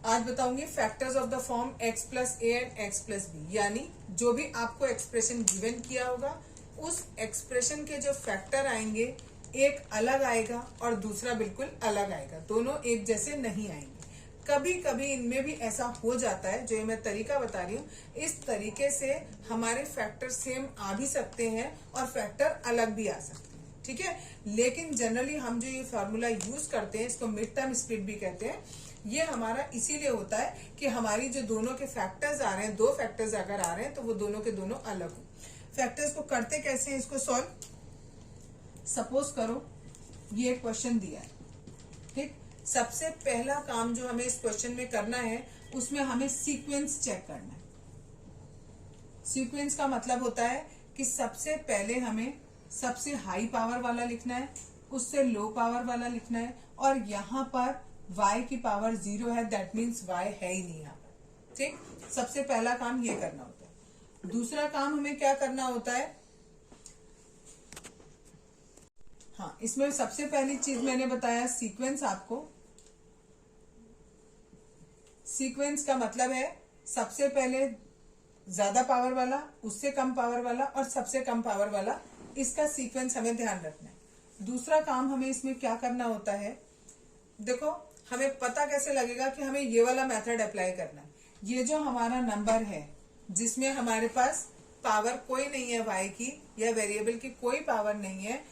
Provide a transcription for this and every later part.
आज बताऊंगी factors of the form x plus A and x plus B, यानी जो भी आपको एक्सप्रेशन गिवन किया होगा उस एक्सप्रेशन के जो फैक्टर आएंगे, एक अलग आएगा और दूसरा बिल्कुल अलग आएगा, दोनों एक जैसे नहीं आएंगे। कभी कभी इनमें भी ऐसा हो जाता है, जो मैं तरीका बता रही हूँ, इस तरीके से हमारे फैक्टर सेम आ भी सकते हैं और फैक्टर अलग भी आ सकते हैं, ठीक है। लेकिन जनरली हम जो ये फॉर्मूला यूज करते हैं, इसको मिड टर्म स्प्लिट भी कहते हैं, ये हमारा इसीलिए होता है कि हमारी जो दोनों के फैक्टर्स आ रहे हैं, दो फैक्टर्स अगर आ रहे हैं तो वो दोनों के दोनों अलग हो। फैक्टर्स को करते कैसे हैं, इसको सॉल्व, सपोज करो ये क्वेश्चन दिया है, ठीक। सबसे पहला काम जो हमें इस क्वेश्चन में करना है, उसमें हमें सीक्वेंस चेक करना है। सीक्वेंस का मतलब होता है कि सबसे पहले हमें सबसे हाई पावर वाला लिखना है, उससे लो पावर वाला लिखना है, और यहाँ पर y की पावर 0 है, दैट मीन्स y है ही नहीं यहाँ पर, ठीक। सबसे पहला काम ये करना होता है। दूसरा काम हमें क्या करना होता है, हाँ, इसमें सबसे पहली चीज मैंने बताया सीक्वेंस। आपको सीक्वेंस का मतलब है सबसे पहले ज्यादा पावर वाला, उससे कम पावर वाला और सबसे कम पावर वाला, इसका सीक्वेंस हमें ध्यान रखना है। दूसरा काम हमें इसमें क्या करना होता है, देखो हमें पता कैसे लगेगा कि हमें ये वाला मेथड अप्लाई करना है। ये जो हमारा नंबर है जिसमें हमारे पास पावर कोई नहीं है, y की या वेरिएबल की कोई पावर नहीं है,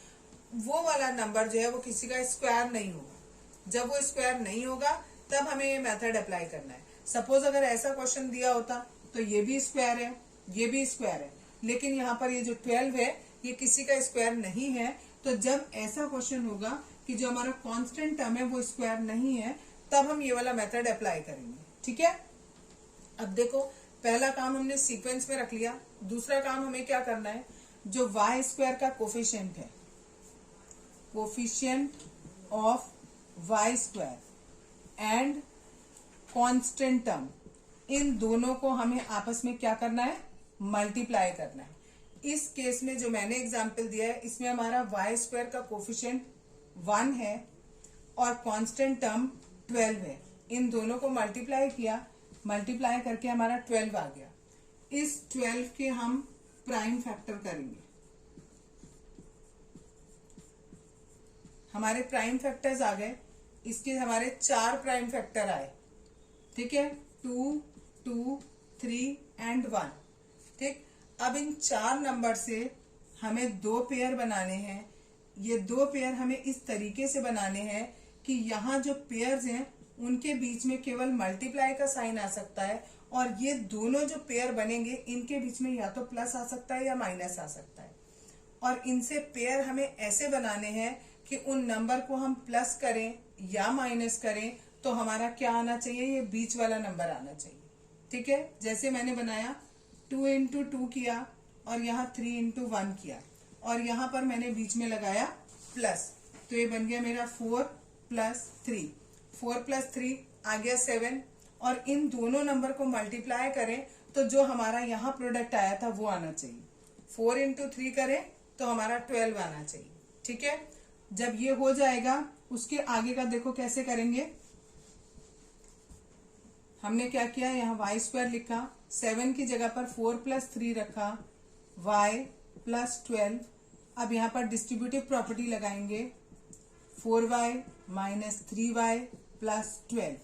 वो वाला नंबर जो है वो किसी का स्क्वायर नहीं होगा। जब वो स्क्वायर नहीं होगा तब हमें ये मेथड अप्लाई करना है। सपोज अगर ऐसा क्वेश्चन दिया होता तो ये भी स्क्वायर है, ये भी स्क्वायर है, लेकिन यहाँ पर ये जो 12 है ये किसी का स्क्वायर नहीं है। तो जब ऐसा क्वेश्चन होगा कि जो हमारा कांस्टेंट टर्म है वो स्क्वायर नहीं है, तब हम ये वाला मेथड अप्लाई करेंगे, ठीक है। अब देखो, पहला काम हमने सीक्वेंस में रख लिया। दूसरा काम हमें क्या करना है, जो वाई स्क्वायर का कोफिशिएंट है, coefficient of y square and constant term, इन दोनों को हमें आपस में क्या करना है, मल्टीप्लाई करना है। इस केस में जो मैंने एग्जांपल दिया है, इसमें हमारा वाई स्क्वायर का कोफिशिएंट 1 है और कांस्टेंट टर्म 12 है। इन दोनों को मल्टीप्लाई किया, मल्टीप्लाई करके हमारा 12 आ गया। इस 12 के हम प्राइम फैक्टर करेंगे। हमारे प्राइम फैक्टर्स आ गए, इसके हमारे 4 प्राइम फैक्टर आए, ठीक है, 2, 2, 3 एंड 1, ठीक। अब इन 4 नंबर से हमें 2 पेयर बनाने हैं। ये 2 पेयर हमें इस तरीके से बनाने हैं कि यहाँ जो पेयर्स हैं उनके बीच में केवल मल्टीप्लाई का साइन आ सकता है, और ये दोनों जो पेयर बनेंगे इनके बीच में या तो प्लस आ सकता है या माइनस आ सकता है। और इनसे पेयर हमें ऐसे बनाने हैं कि उन नंबर को हम प्लस करें या माइनस करें तो हमारा क्या आना चाहिए, ये बीच वाला नंबर आना चाहिए, ठीक है। जैसे मैंने बनाया 2 into 2 किया और यहाँ 3 into 1 किया, और यहाँ पर मैंने बीच में लगाया प्लस, तो ये बन गया मेरा 4 + 3, 4 + 3 आ गया 7, और इन दोनों नंबर को मल्टीप्लाई करें तो जो हमारा यहाँ प्रोडक्ट आया था वो आना चाहिए। 4 into 3 करें तो हमारा 12 आना चाहिए, ठीक है। जब ये हो जाएगा, उसके आगे का देखो कैसे करेंगे। हमने क्या किया, यहाँ वाई स्क्वायर लिखा, 7 की जगह पर 4 + 3 रखा, y + 12। अब यहाँ पर डिस्ट्रीब्यूटिव प्रॉपर्टी लगाएंगे, 4y - 3y + 12।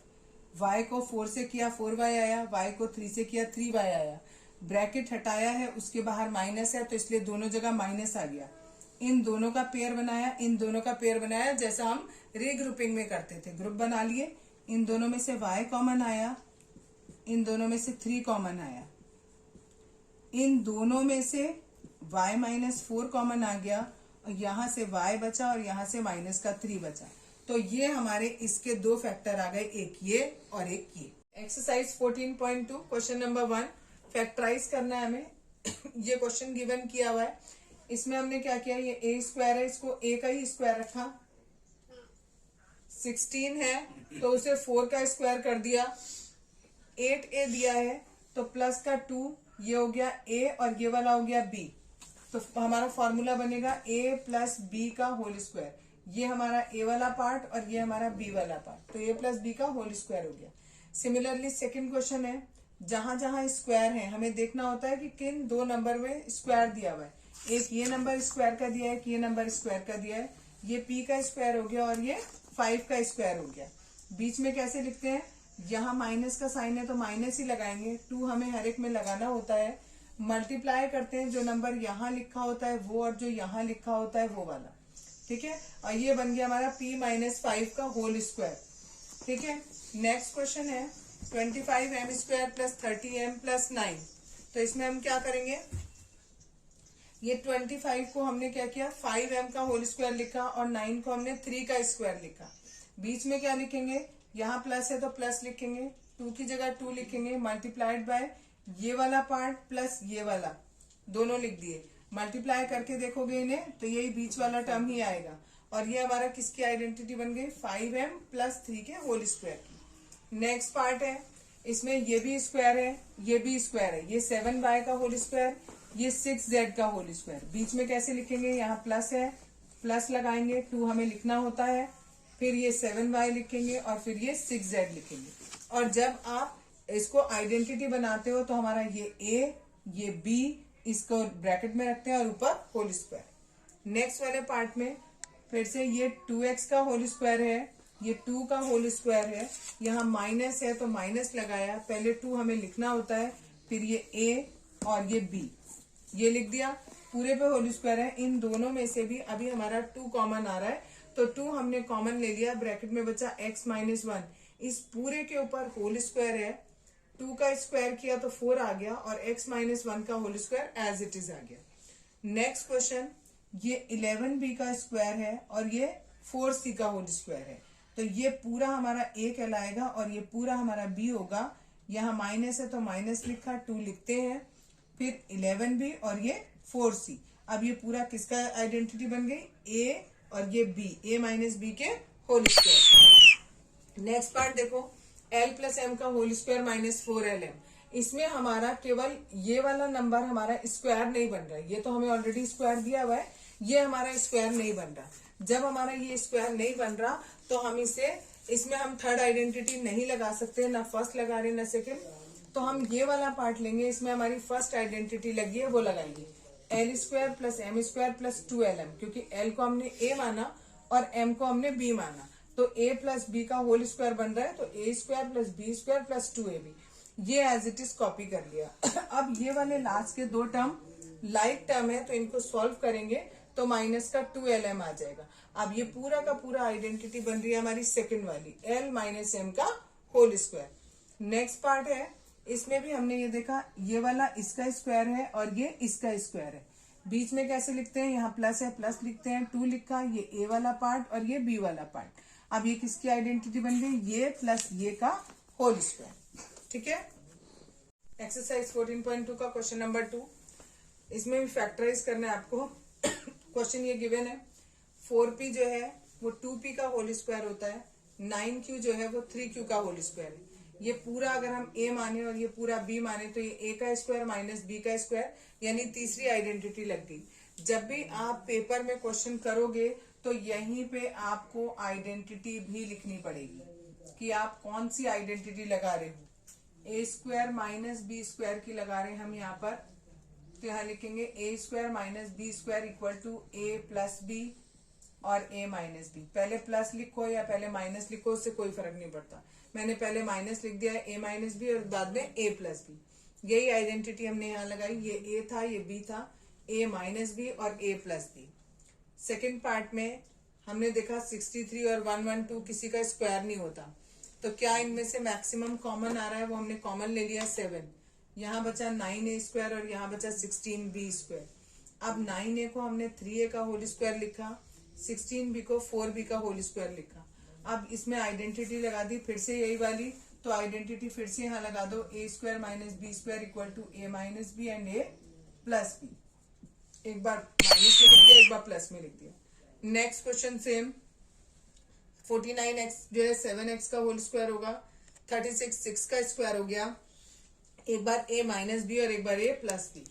y को 4 से किया 4y आया, y को 3 से किया 3y आया। ब्रैकेट हटाया है, उसके बाहर माइनस है, तो इसलिए दोनों जगह माइनस आ गया। इन दोनों का पेयर बनाया, इन दोनों का पेयर बनाया, जैसा हम रीग्रुपिंग में करते थे, ग्रुप बना लिए। इन दोनों में से y कॉमन आया, इन दोनों में से 3 कॉमन आया, इन दोनों में से y - 4 कॉमन आ गया, और यहां से y बचा और यहां से माइनस का 3 बचा। तो ये हमारे इसके 2 फैक्टर आ गए, एक ये और एक ये। एक्सरसाइज 14.2 क्वेश्चन नंबर 1 फैक्टराइज करना है हमें। ये क्वेश्चन गिवन किया हुआ है, इसमें हमने क्या किया, ये a स्क्वायर है, इसको a का ही स्क्वायर रखा। 16 है तो उसे 4 का स्क्वायर कर दिया। 8a दिया है तो प्लस का 2, ये हो गया a और ये वाला हो गया b। तो हमारा फॉर्मूला बनेगा a + b का होल स्क्वायर। ये हमारा a वाला पार्ट और ये हमारा b वाला पार्ट, तो a + b का होल स्क्वायर हो गया। सिमिलरली सेकंड क्वेश्चन है, जहां जहां स्क्वायर है हमें देखना होता है कि किन दो नंबर में स्क्वायर दिया हुआ है। एक ये नंबर स्क्वायर का दिया है, कि ये नंबर स्क्वायर का दिया है, ये p का स्क्वायर हो गया और ये 5 का स्क्वायर हो गया। बीच में कैसे लिखते हैं, यहाँ माइनस का साइन है तो माइनस ही लगाएंगे, 2 हमें हर एक में लगाना होता है। मल्टीप्लाई करते हैं, जो नंबर यहाँ लिखा होता है वो और जो यहाँ लिखा होता है वो वाला, ठीक है। और ये बन गया हमारा p माइनस 5 का होल स्क्वायर, ठीक है। नेक्स्ट क्वेश्चन है 25m square plus 30m plus 9। तो इसमें हम क्या करेंगे, ये 25 को हमने क्या किया, 5m का होल स्क्वायर लिखा और 9 को हमने 3 का स्क्वायर लिखा। बीच में क्या लिखेंगे, यहाँ प्लस है तो प्लस लिखेंगे, 2 की जगह 2 लिखेंगे, मल्टीप्लाइड बाय ये वाला पार्ट प्लस ये वाला, दोनों लिख दिए। मल्टीप्लाई करके देखोगे इन्हें तो यही बीच वाला टर्म ही आएगा। और ये हमारा किसकी आइडेंटिटी बन गई, 5m प्लस 3 के होल स्क्वायर की। नेक्स्ट पार्ट है, इसमें ये भी स्क्वायर है, ये भी स्क्वायर है, ये 7y का होल स्क्वायर, ये 6z का होल स्क्वायर। बीच में कैसे लिखेंगे, यहाँ प्लस है, प्लस लगाएंगे, 2 हमें लिखना होता है, फिर ये 7y लिखेंगे और फिर ये 6z लिखेंगे। और जब आप इसको आइडेंटिटी बनाते हो तो हमारा ये a, ये b, इसको ब्रैकेट में रखते हैं और ऊपर होल स्क्वायर। नेक्स्ट वाले पार्ट में फिर से ये 2x का होल स्क्वायर है, ये 2 का होल स्क्वायर है, यहाँ माइनस है तो माइनस लगाया, पहले 2 हमें लिखना होता है, फिर ये a और ये b, ये लिख दिया, पूरे पे होल स्क्वायर है। इन दोनों में से भी अभी हमारा 2 कॉमन आ रहा है तो 2 हमने कॉमन ले लिया, ब्रैकेट में बचा x माइनस 1, इस पूरे के ऊपर होल स्क्वायर है, 2 का स्क्वायर किया तो 4 आ गया और x माइनस 1 का whole square as it is आ गया। नेक्स्ट क्वेश्चन, ये 11b का स्क्वायर है और ये 4c का होल स्क्वायर है, तो ये पूरा हमारा a कहलाएगा और ये पूरा हमारा b होगा। यहाँ माइनस है तो माइनस लिखा, 2 लिखते हैं, फिर 11b और ये 4c। अब ये पूरा किसका आइडेंटिटी बन गई, a और ये b, a माइनस b के होल स्क्वायर। नेक्स्ट पार्ट देखो, l प्लस m का होल स्क्वायर माइनस 4lm। इसमें हमारा केवल ये वाला नंबर हमारा स्क्वायर नहीं बन रहा है, ये तो हमें ऑलरेडी स्क्वायर दिया हुआ है, ये हमारा स्क्वायर नहीं बन रहा। जब हमारा ये स्क्वायर नहीं बन रहा तो हम इसमें हम थर्ड आइडेंटिटी नहीं लगा सकते, ना फर्स्ट लगा रहे ना सेकेंड, तो हम ये वाला पार्ट लेंगे, इसमें हमारी फर्स्ट आइडेंटिटी लगी है वो लगाएंगे, L square plus M square plus 2lm, क्योंकि एल को हमने a माना और m को हमने b माना, तो a प्लस b का होल स्क्वायर बन रहा है, तो a square plus b square plus 2ab, ये एज इट इज कॉपी कर लिया। अब ये वाले लास्ट के 2 टर्म लाइक टर्म है तो इनको सॉल्व करेंगे तो माइनस का 2lm आ जाएगा। अब ये पूरा का पूरा आइडेंटिटी बन रही है हमारी सेकंड वाली, l माइनस m का होल स्क्वायर। नेक्स्ट पार्ट है, इसमें भी हमने ये देखा, ये वाला इसका स्क्वायर है और ये इसका स्क्वायर है। बीच में कैसे लिखते हैं, यहाँ प्लस है, प्लस लिखते हैं, 2 लिखा, ये a वाला पार्ट और ये b वाला पार्ट। अब ये किसकी आइडेंटिटी बन गई, ये प्लस ये का होल स्क्वायर, ठीक है। एक्सरसाइज 14.2 का क्वेश्चन नंबर 2, इसमें भी फैक्टराइज करना है आपको। क्वेश्चन ये गिवन है, 4p जो है वो 2p का होल स्क्वायर होता है, 9q जो है वो 3q का होल स्क्वायर है। ये पूरा अगर हम a माने और ये पूरा b माने तो ये a का स्क्वायर माइनस b का स्क्वायर, यानी तीसरी आइडेंटिटी लग गई। जब भी आप पेपर में क्वेश्चन करोगे तो यहीं पे आपको आइडेंटिटी भी लिखनी पड़ेगी कि आप कौन सी आइडेंटिटी लगा रहे हो। a square minus b square की लगा रहे हैं हम यहाँ पर, तो यहाँ लिखेंगे a square minus b square equal to a plus b और a माइनस b। पहले प्लस लिखो या पहले माइनस लिखो, उससे कोई फर्क नहीं पड़ता। मैंने पहले माइनस लिख दिया है, a माइनस b, और बाद में a प्लस b। यही आइडेंटिटी हमने यहाँ लगाई, ये a था, ये b था, a माइनस b और a plus b। Second part में हमने देखा 63 और 112 किसी का स्क्वायर नहीं होता, तो क्या इनमें से मैक्सिमम कॉमन आ रहा है, वो हमने कॉमन ले लिया 7। यहाँ बचा 9a स्क्वायर और यहाँ बचा 16b स्क्वायर। अब 9a को हमने 3a का होल स्क्वायर लिखा, 16b को 4b का होल स्क्वायर लिखा। अब इसमें आइडेंटिटी लगा दी फिर से यही वाली, तो आइडेंटिटी फिर से यहाँ लगा दो, a square minus b square equal to a minus b and a plus b। एक बार माइनस में लिख दिया, एक बार प्लस में लिख दिया। नेक्स्ट क्वेश्चन सेम, 49x जो है 7x का होल स्क्वायर होगा, 36 6 का स्क्वायर हो गया, एक बार a माइनस बी और एक बार a plus B.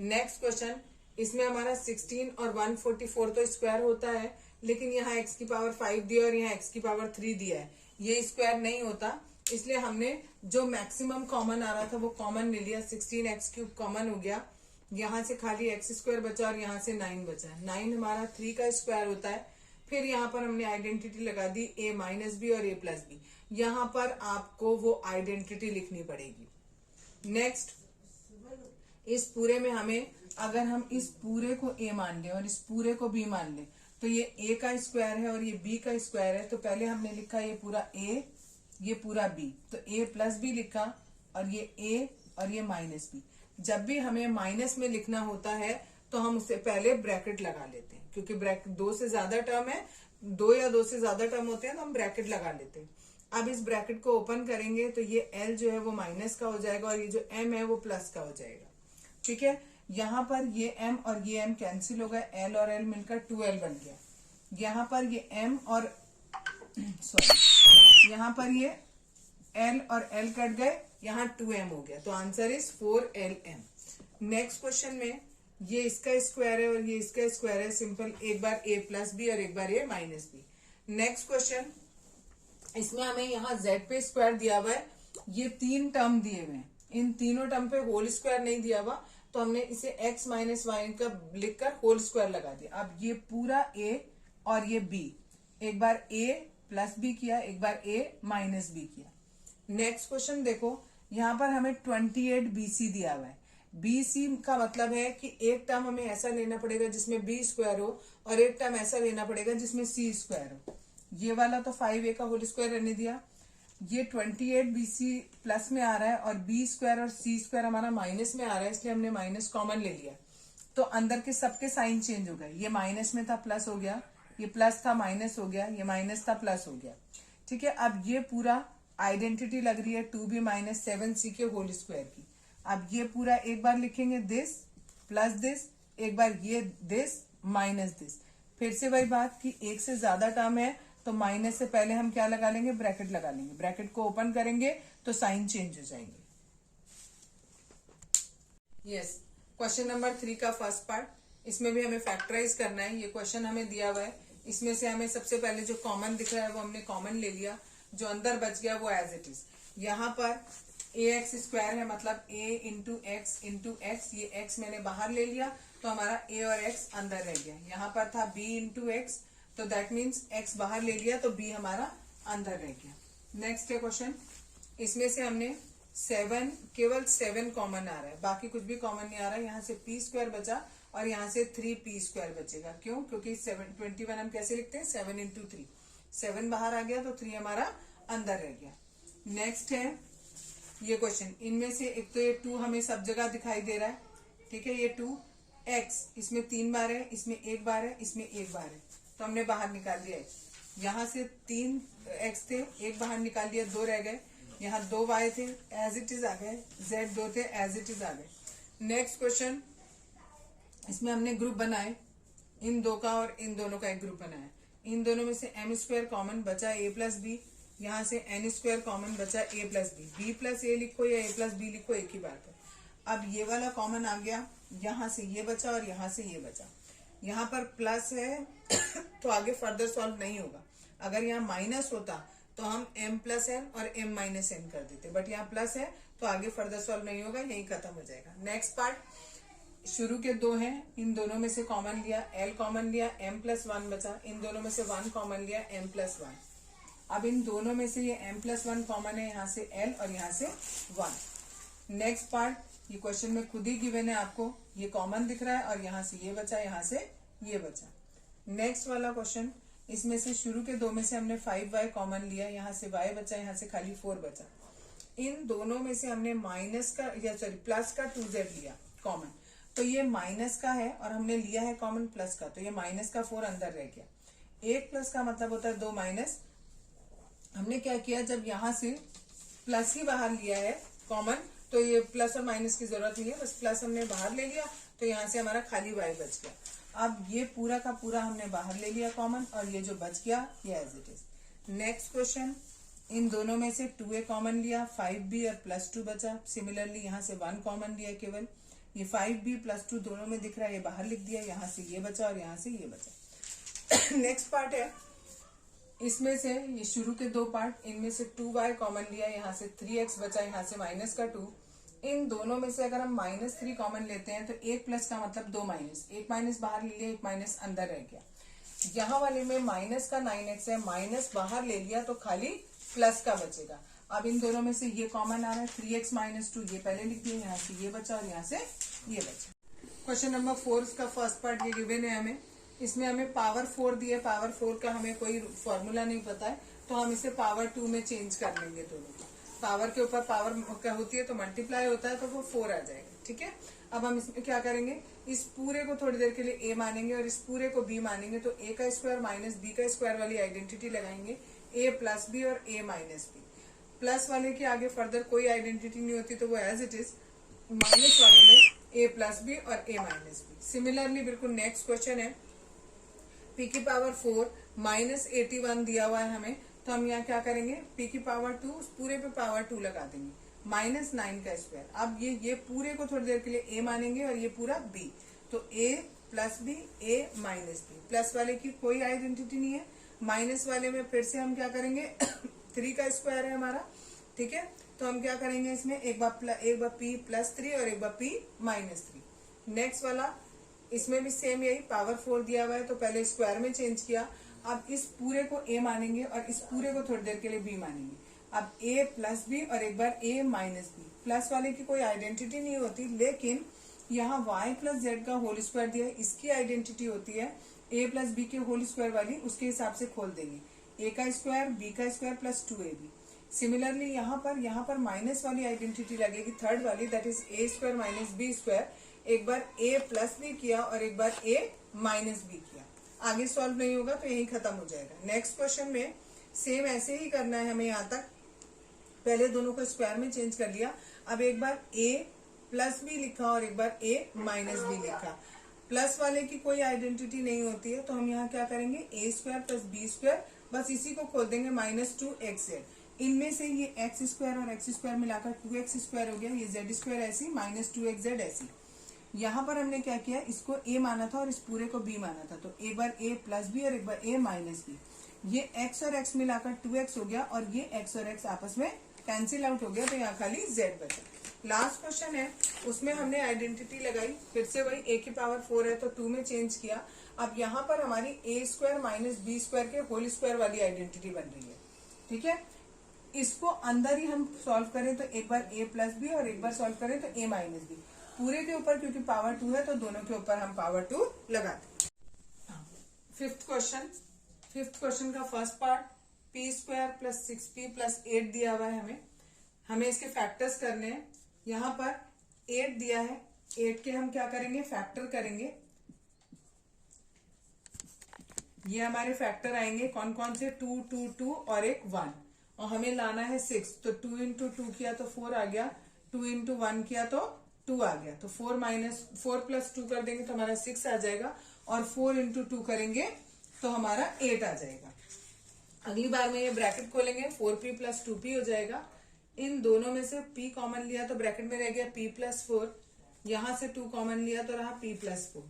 Next question, इसमें हमारा 16 और 144 तो स्क्वायर होता है, लेकिन यहाँ x की पावर 5 दिया और यहाँ x की पावर 3 दिया है, ये स्क्वायर नहीं होता। इसलिए हमने जो मैक्सिमम कॉमन आ रहा था वो कॉमन ले लिया, 16x³ कॉमन हो गया, यहाँ से खाली x² बचा और यहाँ से 9 बचा। 9 हमारा 3 का स्क्वायर होता है। फिर यहाँ पर हमने आइडेंटिटी लगा दी a माइनस बी और a प्लस बी। यहाँ पर आपको वो आइडेंटिटी लिखनी पड़ेगी। नेक्स्ट, इस पूरे में हमें, अगर हम इस पूरे को a मान लें और इस पूरे को b मान लें तो ये a का स्क्वायर है और ये b का स्क्वायर है। तो पहले हमने लिखा ये पूरा a, ये पूरा b, तो a प्लस b लिखा और ये a और ये माइनस b। जब भी हमें माइनस में लिखना होता है तो हम उससे पहले ब्रैकेट लगा लेते हैं, क्योंकि ब्रैकेट 2 से ज्यादा टर्म है, 2 या 2 से ज्यादा टर्म होते हैं तो हम ब्रैकेट लगा लेते हैं। अब इस ब्रैकेट को ओपन करेंगे तो ये l जो है वो माइनस का हो जाएगा और ये जो m है वो प्लस का हो जाएगा। ठीक है, यहाँ पर ये m और ये m कैंसिल हो गए, l और l मिलकर 2l बन गया। यहाँ पर ये m और सॉरी यहाँ पर ये l और l कट गए, यहाँ 2m हो गया, तो answer is 4lm। Next question में ये इसका स्क्वायर है और ये इसका स्क्वायर है, सिंपल, एक बार a प्लस बी और एक बार a minus B. Next question, इसमें हमें यहाँ z पे स्क्वायर दिया हुआ है, ये 3 टर्म दिए हुए हैं, इन तीनों टर्म पे होल स्क्वायर नहीं दिया हुआ, तो हमने इसे x माइनस वाई का लिखकर होल स्क्वायर लगा दिया। अब ये पूरा a और ये b, एक बार a प्लस बी किया, एक बार a माइनस बी किया। नेक्स्ट क्वेश्चन देखो, यहाँ पर हमें 28 BC दिया हुआ है। BC का मतलब है कि एक टर्म हमें ऐसा लेना पड़ेगा जिसमें b स्क्वायर हो और एक टर्म ऐसा लेना पड़ेगा जिसमें c स्क्वायर हो। ये वाला तो 5a का होल स्क्वायर रहने दिया, ये 28 BC प्लस में आ रहा है और b स्क्वायर और c स्क्वायर हमारा माइनस में आ रहा है, इसलिए हमने माइनस कॉमन ले लिया। तो अंदर के सबके साइन चेंज हो गए, ये माइनस में था प्लस हो गया, ये प्लस था माइनस हो गया, ये माइनस था प्लस हो गया। ठीक है, अब ये पूरा आइडेंटिटी लग रही है 2b माइनस 7c के होल स्क्वायर की। अब ये पूरा एक बार लिखेंगे दिस प्लस दिस, एक बार ये दिस माइनस दिस। फिर से वही बात कि एक से ज्यादा टर्म है तो माइनस से पहले हम क्या लगा लेंगे, ब्रैकेट लगा लेंगे। ब्रैकेट को ओपन करेंगे तो साइन चेंज हो जाएंगे। यस, क्वेश्चन नंबर 3 का फर्स्ट पार्ट, इसमें भी हमें फैक्टराइज करना है। ये क्वेश्चन हमें दिया हुआ है, इसमें से हमें सबसे पहले जो कॉमन दिख रहा है वो हमने कॉमन ले लिया, जो अंदर बच गया वो एज इट इज। यहाँ पर ax स्क्वायर है, मतलब a इंटू एक्स, ये x मैंने बाहर ले लिया तो हमारा a और x अंदर रह गया। यहाँ पर था b इंटू एक्स, तो दैट मीन्स x बाहर ले लिया तो b हमारा अंदर रह गया। नेक्स्ट है क्वेश्चन, इसमें से हमने 7, केवल 7 कॉमन आ रहा है, बाकी कुछ भी कॉमन नहीं आ रहा है। यहाँ से p स्क्वायर बचा और यहाँ से 3p स्क्वायर बचेगा। क्यों? क्योंकि 21 हम कैसे लिखते हैं, 7 इंटू 3, 7 बाहर आ गया तो 3 हमारा अंदर रह गया। नेक्स्ट है ये क्वेश्चन, इनमें से एक तो ये 2 हमें सब जगह दिखाई दे रहा है। ठीक है, ये 2x, इसमें 3 बार है, इसमें 1 बार है, इसमें 1 बार है, तो हमने बाहर निकाल दिया x। यहाँ से 3x थे, 1 बाहर निकाल दिया, 2 रह गए। यहाँ 2 y थे, एज इट इज आ गए। z 2 थे, एज इट इज आ गए। नेक्स्ट क्वेश्चन, इसमें हमने ग्रुप बनाए, इन 2 का और इन दोनों का एक ग्रुप बनाया। इन दोनों में से m स्क्वायर कॉमन बचा, a प्लस बी, यहाँ से n स्क्वायर कॉमन बचा, a plus B. b plus a लिखो या a प्लस b लिखो, एक ही बात है। अब ये वाला कॉमन आ गया, यहाँ से ये बचा और यहाँ से ये बचा। यहाँ पर प्लस है तो आगे फर्दर सॉल्व नहीं होगा। अगर यहाँ माइनस होता तो हम m प्लस n और m माइनस n कर देते, बट यहाँ प्लस है तो आगे फर्दर सॉल्व नहीं होगा, यही खत्म हो जाएगा। नेक्स्ट पार्ट, शुरू के 2 हैं, इन दोनों में से कॉमन लिया, l कॉमन लिया, m प्लस 1 बचा। इन दोनों में से 1 कॉमन लिया, m प्लस 1। अब इन दोनों में से ये m प्लस 1 कॉमन है, यहाँ से l और यहाँ से 1। नेक्स्ट पार्ट, ये क्वेश्चन में खुद ही गिवन है आपको, ये कॉमन दिख रहा है और यहाँ से ये बचा, यहाँ से ये बचा। नेक्स्ट वाला क्वेश्चन, इसमें से शुरू के 2 में से हमने 5y कॉमन लिया, यहाँ से y बचा, यहाँ से खाली 4 बचा। इन दोनों में से हमने माइनस का या सॉरी प्लस का 2z लिया कॉमन, तो ये माइनस का है और हमने लिया है कॉमन प्लस का, तो ये माइनस का 4 अंदर रह गया। 1 प्लस का मतलब होता है 2 माइनस। हमने क्या किया, जब यहाँ से प्लस ही बाहर लिया है कॉमन, तो ये प्लस और माइनस की जरूरत नहीं है, बस प्लस हमने बाहर ले लिया तो यहाँ से हमारा खाली y बच गया। अब ये पूरा का पूरा हमने बाहर ले लिया कॉमन और ये जो बच गया ये as it is. Next question, इन दोनों में से 2a कॉमन लिया, 5b और प्लस 2 बचा। सिमिलरली यहाँ से 1 कॉमन लिया केवल, ये 5b प्लस 2 दोनों में दिख रहा है, ये बाहर लिख दिया, यहाँ से ये बचा और यहाँ से ये बचा। नेक्स्ट पार्ट है, इसमें से ये शुरू के दो पार्ट, इनमें से 2y कॉमन लिया, यहाँ से 3x बचा, यहाँ से माइनस का 2। इन दोनों में से अगर हम -3 कॉमन लेते हैं तो एक प्लस का मतलब दो माइनस, एक माइनस बाहर ले लिया, एक माइनस अंदर रह गया। यहाँ वाले में माइनस का 9x है, माइनस बाहर ले लिया तो खाली प्लस का बचेगा। अब इन दोनों में से ये कॉमन आ रहा है, 3x - 2 ये पहले लिख दिया, यहाँ से ये बचा और यहाँ से ये बचा। क्वेश्चन नंबर 4 का फर्स्ट पार्ट ये गिवन है हमें। इसमें हमें पावर 4 दिया, पावर 4 का हमें कोई फॉर्मूला नहीं पता है, तो हम इसे पावर 2 में चेंज कर लेंगे। दोनों का पावर के ऊपर पावर क्या होती है तो मल्टीप्लाई होता है, तो वो 4 आ जाएगा। ठीक है, अब हम इसमें क्या करेंगे, इस पूरे को थोड़ी देर के लिए a मानेंगे और इस पूरे को b मानेंगे, तो a का स्क्वायर माइनस b का स्क्वायर वाली आइडेंटिटी लगाएंगे, a प्लस b और a माइनस b। प्लस वाले के आगे फर्दर कोई आइडेंटिटी नहीं होती, तो वो एज इट इज। माइनस वाले में a प्लस b और a माइनस b। सिमिलरली बिल्कुल नेक्स्ट क्वेश्चन है, p की पावर 4 -81 दिया हुआ है हमें, तो हम यहाँ क्या करेंगे, p की पावर 2 उस पूरे पे पावर 2 लगा देंगे, -9 का स्क्वायर। अब ये पूरे को थोड़ी देर के लिए a मानेंगे और ये पूरा b, तो a plus b a minus b। Plus वाले की कोई आइडेंटिटी नहीं है, माइनस वाले में फिर से हम क्या करेंगे 3 का स्क्वायर है हमारा। ठीक है, तो हम क्या करेंगे इसमें एक बार p प्लस 3 और एक बार p माइनस 3। नेक्स्ट वाला, इसमें भी सेम यही, पावर 4 दिया हुआ है तो पहले स्क्वायर में चेंज किया। अब इस पूरे को a मानेंगे और इस पूरे को थोड़ी देर के लिए b मानेंगे। अब a प्लस b और एक बार a माइनस b। प्लस वाले की कोई आइडेंटिटी नहीं होती, लेकिन यहाँ y प्लस जेड का होल स्क्वायर दिया है, इसकी आइडेंटिटी होती है a प्लस b के होल स्क्वायर वाली, उसके हिसाब से खोल देंगे, a का स्क्वायर b का स्क्वायर प्लस 2ab। सिमिलरली यहाँ पर माइनस वाली आइडेंटिटी लगेगी, थर्ड वाली, that is a square minus b square. एक बार a प्लस b किया और एक बार a माइनस b किया। आगे सॉल्व नहीं होगा तो यही खत्म हो जाएगा। नेक्स्ट क्वेश्चन में सेम ऐसे ही करना है हमें, यहाँ तक पहले दोनों को स्क्वायर में चेंज कर लिया। अब एक बार a प्लस b लिखा और एक बार a माइनस b लिखा। प्लस वाले की कोई आइडेंटिटी नहीं होती है, तो हम यहाँ क्या करेंगे, a square plus b square, बस इसी को खोल देंगे, -2xz। इनमें से ये x स्क्वायर और x स्क्वायर मिलाकर 2x स्क्वायर हो गया, ये z स्क्वायर ऐसी, -2xz ऐसी। यहाँ पर हमने क्या किया, इसको a माना था और इस पूरे को b माना था, तो एक बार a प्लस b और एक बार a माइनस b। ये x और x मिलाकर 2x हो गया और ये x और x आपस में कैंसिल आउट हो गया, तो यहाँ खाली z बचा। लास्ट क्वेश्चन है, उसमें हमने आइडेंटिटी लगाई, फिर से वही a की पावर 4 है तो 2 में चेंज किया। अब यहाँ पर हमारी a square minus b square के होल स्क्वायर वाली आइडेंटिटी बन रही है। ठीक है, इसको अंदर ही हम सॉल्व करें तो एक बार a प्लस b और एक बार सॉल्व करें तो a माइनस b। पूरे के ऊपर क्योंकि पावर 2 है तो दोनों के ऊपर हम पावर 2 लगाते हैं। फिफ्थ क्वेश्चन का first part, p square plus 6p plus 8 दिया हुआ है हमें इसके फैक्टर्स करने हैं। यहाँ पर 8 दिया है, 8 के हम क्या करेंगे, फैक्टर करेंगे। ये हमारे फैक्टर आएंगे कौन कौन से, 2 2 2 और एक 1, और हमें लाना है 6, तो 2 इंटू 2 किया तो 4 आ गया, 2 इंटू 1 किया तो 2 आ गया, तो 4 प्लस 2 कर देंगे तो हमारा 6 आ जाएगा, और 4 इंटू 2 करेंगे तो हमारा 8 आ जाएगा। अगली बार में ये ब्रैकेट खोलेंगे, 4p प्लस 2p हो जाएगा। इन दोनों में से p कॉमन लिया तो ब्रैकेट में रह गया p प्लस 4, यहाँ से 2 कॉमन लिया तो रहा p प्लस 4।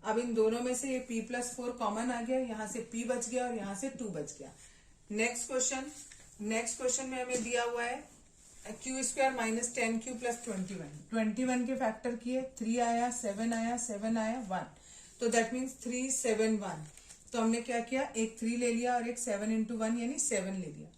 अब इन दोनों में से ये p प्लस 4 कॉमन आ गया, यहाँ से p बच गया और यहाँ से 2 बच गया। नेक्स्ट क्वेश्चन में हमें दिया हुआ है Q square minus 10q plus 21 के फैक्टर किए, 3 आया, 7 आया, 7 आया, 1, तो दैट मीन्स 3 7 1। तो हमने क्या किया, एक 3 ले लिया और एक 7 इंटू 1 यानी 7 ले लिया।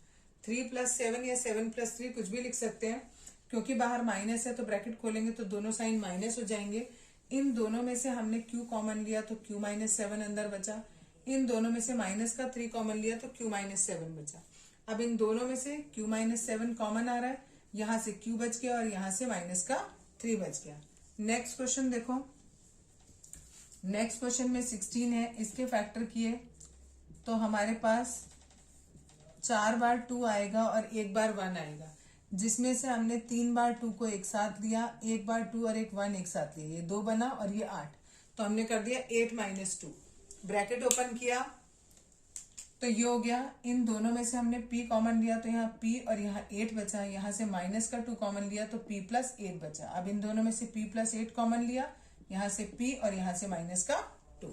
3 प्लस 7 या 7 प्लस 3 कुछ भी लिख सकते हैं, क्योंकि बाहर माइनस है तो ब्रैकेट खोलेंगे तो दोनों साइन माइनस हो जाएंगे। इन दोनों में से हमने q कॉमन लिया तो q माइनस 7 अंदर बचा। इन दोनों में से माइनस का 3 कॉमन लिया तो q माइनस 7 बचा। अब इन दोनों में से q माइनस 7 कॉमन आ रहा है, यहाँ से q बच गया और यहाँ से माइनस का 3 बच गया। नेक्स्ट क्वेश्चन देखो, नेक्स्ट क्वेश्चन में 16 है, इसके फैक्टर किए तो हमारे पास 4 बार 2 आएगा और 1 बार 1 आएगा, जिसमें से हमने 3 बार 2 को एक साथ लिया, 1 बार 2 और एक 1 एक साथ लिया, ये 2 बना और ये 8, तो हमने कर दिया 8 माइनस 2। ब्रैकेट ओपन किया तो ये हो गया। इन दोनों में से हमने p कॉमन लिया तो यहाँ p और यहाँ 8 बचा, यहाँ से माइनस का 2 कॉमन लिया तो p प्लस 8 बचा। अब इन दोनों में से p प्लस 8 कॉमन लिया, यहाँ से p और यहाँ से माइनस का 2।